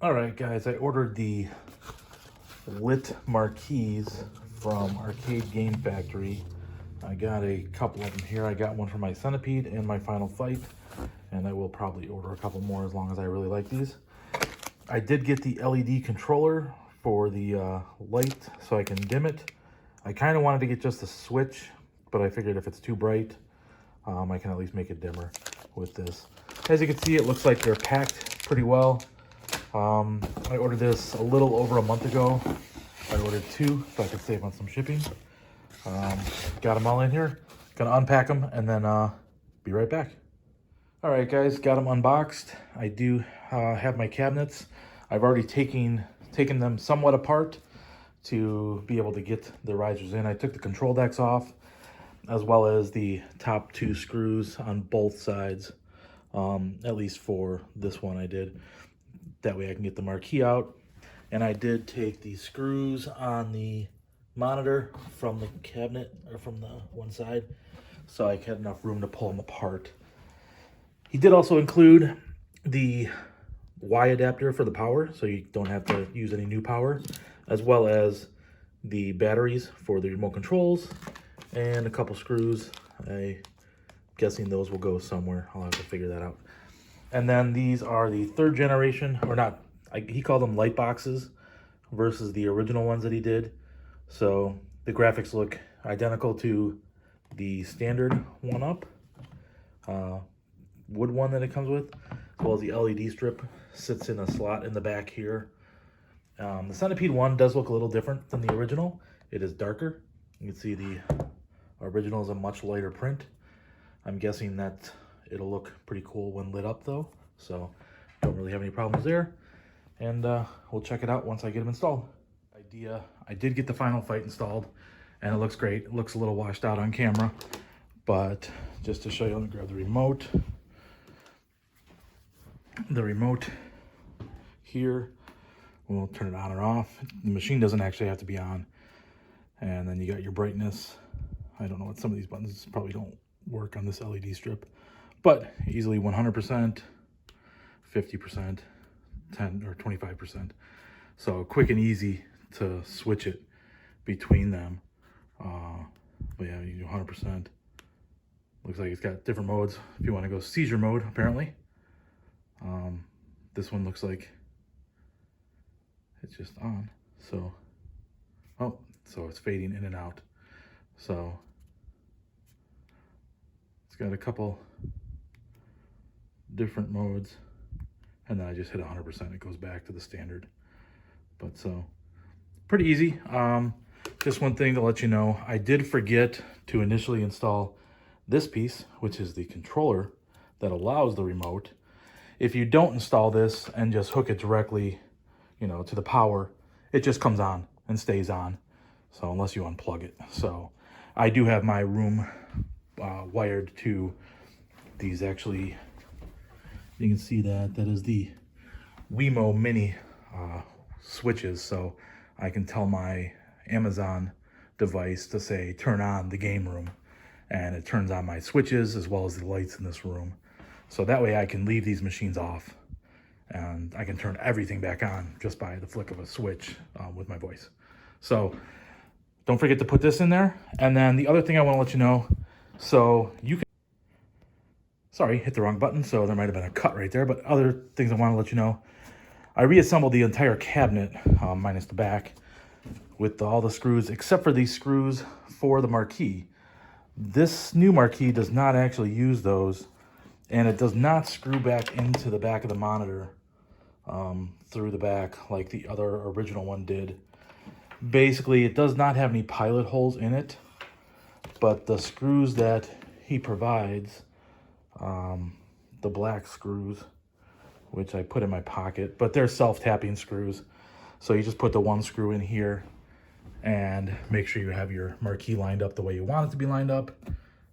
Alright guys, I ordered the lit marquees from Arcade Game Factory. I got a couple of them here. I got one for my Centipede and my Final Fight, and I will probably order a couple more as long as I really like these. I did get the LED controller for the light so I can dim it. I kind of wanted to get just a switch, but I figured if it's too bright, I can at least make it dimmer with this. As you can see, it looks like they're packed pretty well. I ordered this a little over a month ago. I ordered two so I could save on some shipping. Got them all in here. Gonna unpack them and then be right back. All right, guys, got them unboxed. I do have my cabinets. I've already taken them somewhat apart to be able to get the risers in. I took the control decks off, as well as the top two screws on both sides. At least for this one I did. That way I can get the marquee out. And I did take the screws on the monitor from the cabinet, or from the one side, so I had enough room to pull them apart. He did also include the Y adapter for the power, so you don't have to use any new power, as well as the batteries for the remote controls, and a couple screws. I'm guessing those will go somewhere. I'll have to figure that out. And then these are the third generation, or not, he called them light boxes versus the original ones that he did. So the graphics look identical to the standard 1UP wood one that it comes with, as well as the LED strip sits in a slot in the back here. The Centipede one does look a little different than the original. It is darker. You can see the original is a much lighter print. I'm guessing that it'll look pretty cool when lit up though, so don't really have any problems there. And we'll check it out once I get them installed. I did get the Final Fight installed, and it looks great. It looks a little washed out on camera, but just to show you, let me grab the remote. The remote here, we'll turn it on or off. The machine doesn't actually have to be on. And then you got your brightness. I don't know what some of these buttons probably don't work on this LED strip, but easily 100%, 50%, 10 or 25%. So quick and easy to switch it between them. But yeah, you do 100%. Looks like it's got different modes if you want to go seizure mode, apparently. This one looks like it's just on. So, oh, so it's fading in and out. So it's got a couple different modes, and then I just hit 100%. It goes back to the standard. But so pretty easy. Just one thing to let you know, I did forget to initially install this piece, which is the controller that allows the remote. If you don't install this and just hook it directly, you know, to the power, it just comes on and stays on. So unless you unplug it. So I do have my room wired to these. Actually, you can see that is the Wemo mini switches, so I can tell my Amazon device to say turn on the game room, and it turns on my switches as well as the lights in this room. So that way I can leave these machines off and I can turn everything back on just by the flick of a switch with my voice. So don't forget to put this in there. And then the other thing I want to let you know, so you can, sorry, hit the wrong button, so there might have been a cut right there, but other things I want to let you know, I reassembled the entire cabinet, minus the back, with all the screws, except for these screws for the marquee. This new marquee does not actually use those, and it does not screw back into the back of the monitor through the back like the other original one did. Basically, it does not have any pilot holes in it, but the screws that he provides, the black screws, which I put in my pocket, but they're self-tapping screws. So you just put the one screw in here and make sure you have your marquee lined up the way you want it to be lined up,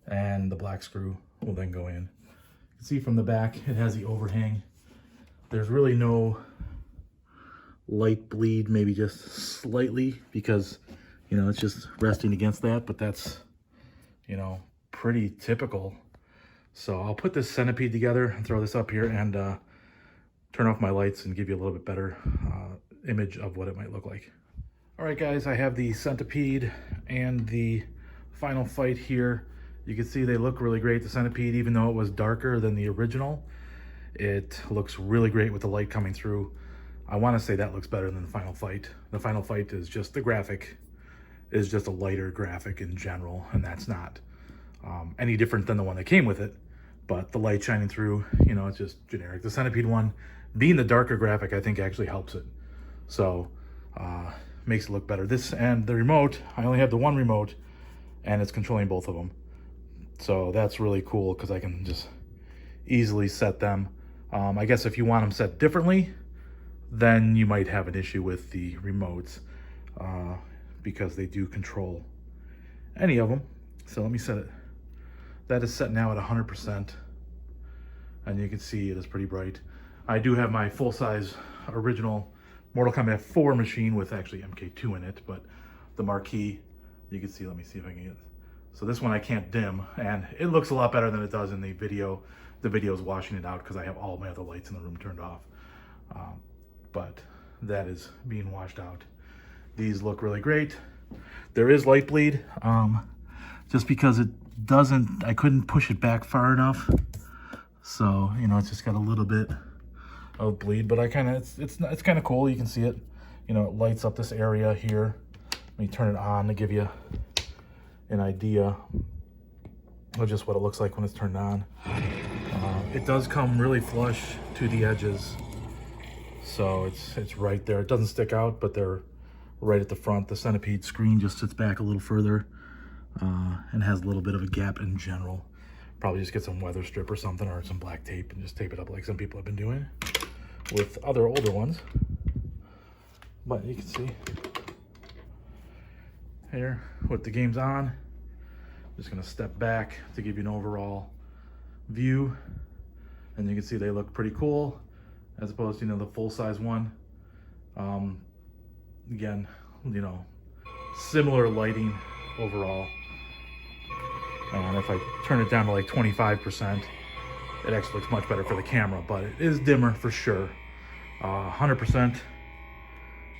and the black screw will then go in. You can see from the back, it has the overhang. There's really no light bleed, maybe just slightly, because, you know, it's just resting against that, but that's, you know, pretty typical. So I'll put this Centipede together and throw this up here, and turn off my lights and give you a little bit better image of what it might look like. All right, guys, I have the Centipede and the Final Fight here. You can see they look really great. The Centipede, even though it was darker than the original, it looks really great with the light coming through. I want to say that looks better than the Final Fight. The Final Fight is just, the graphic is just a lighter graphic in general, and that's not any different than the one that came with it. But the light shining through, you know, it's just generic. The Centipede one, being the darker graphic, I think actually helps it. So, makes it look better. This and the remote, I only have the one remote, and it's controlling both of them. So that's really cool because I can just easily set them. I guess if you want them set differently, then you might have an issue with the remotes because they do control any of them. So let me set it. That is set now at 100%, and you can see it is pretty bright. I do have my full-size original Mortal Kombat 4 machine with actually MK2 in it, but the Marquee, you can see, let me see if I can get it. So this one I can't dim, and it looks a lot better than it does in the video. The video is washing it out because I have all my other lights in the room turned off. But that is being washed out. These look really great. There is light bleed, just because it doesn't, I couldn't push it back far enough. So, you know, it's just got a little bit of bleed, but I kind of, it's kind of cool. You can see it, you know, it lights up this area here. Let me turn it on to give you an idea of just what it looks like when it's turned on. It does come really flush to the edges, so it's right there. It doesn't stick out, but they're right at the front. The Centipede screen just sits back a little further and has a little bit of a gap in general. Probably just get some weather strip or something, or some black tape, and just tape it up like some people have been doing with other older ones. But you can see here with the game's on. I'm just gonna step back to give you an overall view, and you can see they look pretty cool as opposed to, you know, the full-size one. Again, you know, similar lighting overall. And if I turn it down to like 25%, it actually looks much better for the camera, but it is dimmer for sure. 100%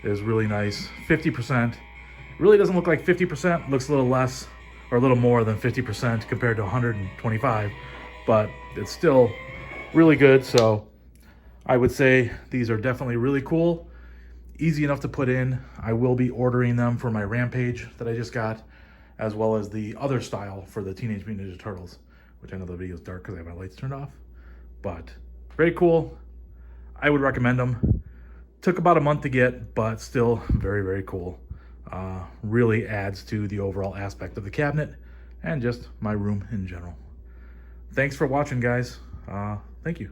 is really nice. 50% really doesn't look like 50%, looks a little less or a little more than 50% compared to 125, but it's still really good. So I would say these are definitely really cool, easy enough to put in. I will be ordering them for my Rampage that I just got, as well as the other style for the Teenage Mutant Ninja Turtles, which I know the video is dark because I have my lights turned off, but very cool. I would recommend them. Took about a month to get, but still very, very cool. Really adds to the overall aspect of the cabinet and just my room in general. Thanks for watching, guys. Thank you.